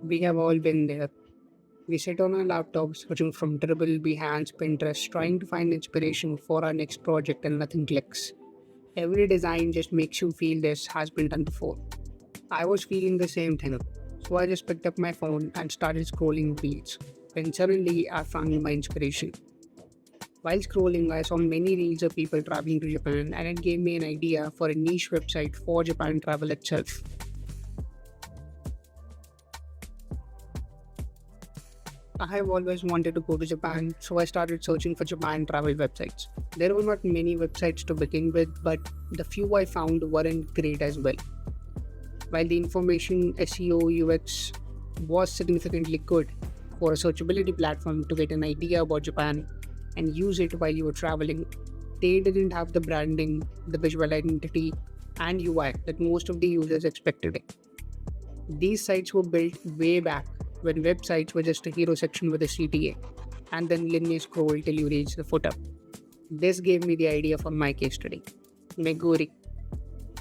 We have all been there. We sit on our laptops searching from Dribble, Behance, Pinterest, trying to find inspiration for our next project and nothing clicks. Every design just makes you feel this has been done before. I was feeling the same thing, so I just picked up my phone and started scrolling reels. When suddenly I found my inspiration. While scrolling, I saw many reels of people traveling to Japan, and it gave me an idea for a niche website for Japan travel itself. I have always wanted to go to Japan, so I started searching for Japan travel websites. There were not many websites to begin with, but the few I found weren't great as well. While the information, SEO, UX was significantly good for a searchability platform to get an idea about Japan and use it while you were traveling, they didn't have the branding, the visual identity, and UI that most of the users expected. These sites were built way back when websites were just a hero section with a CTA and then linear scroll till you reach the footer. This gave me the idea for my case study. Meguri.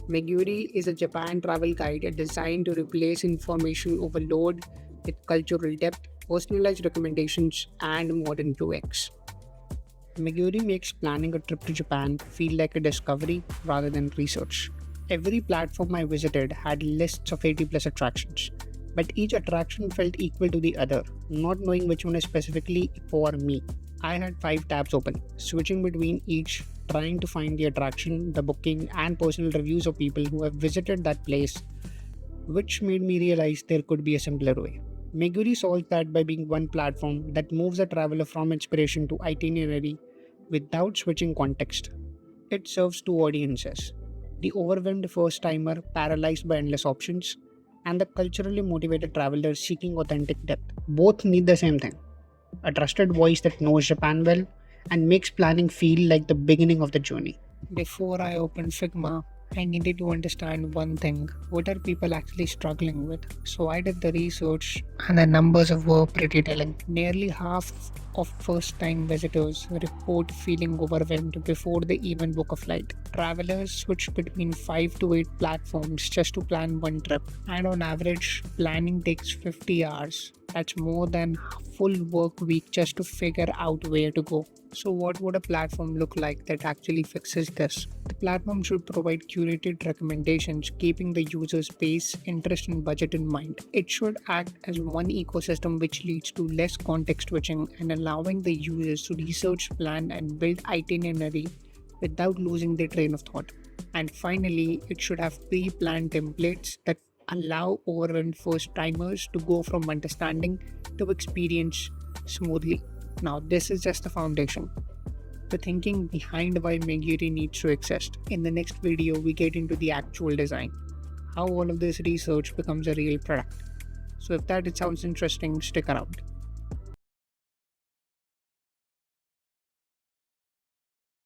Meguri is a Japan travel guide designed to replace information overload with cultural depth, personalized recommendations, and modern UX. Meguri makes planning a trip to Japan feel like a discovery rather than research. Every platform I visited had lists of 80 plus attractions, but each attraction felt equal to the other, not knowing which one is specifically for me. I had 5 tabs open, switching between each, trying to find the attraction, the booking, and personal reviews of people who have visited that place, which made me realize there could be a simpler way. Meguri solves that by being one platform that moves a traveler from inspiration to itinerary without switching context. It serves two audiences: the overwhelmed first timer paralyzed by endless options, and the culturally motivated traveler seeking authentic depth. Both need the same thing: a trusted voice that knows Japan well and makes planning feel like the beginning of the journey. Before I opened Figma, I needed to understand one thing: what are people actually struggling with? So I did the research, and the numbers were pretty telling. Nearly half of first time visitors report feeling overwhelmed before they even book a flight. Travelers switch between 5 to 8 platforms just to plan one trip, and on average, planning takes 50 hours. That's more than a full work week just to figure out where to go. So, what would a platform look like that actually fixes this? The platform should provide curated recommendations, keeping the user's pace, interest, and budget in mind. It should act as one ecosystem which leads to less context switching and allowing the users to research, plan, and build itinerary without losing their train of thought. And finally, it should have pre planned templates that allow overwhelmed first timers to go from understanding to experience smoothly. Now, this is just the foundation, the thinking behind why Meguri needs to exist. In the next video, we get into the actual design, how all of this research becomes a real product. So, if that it sounds interesting, stick around.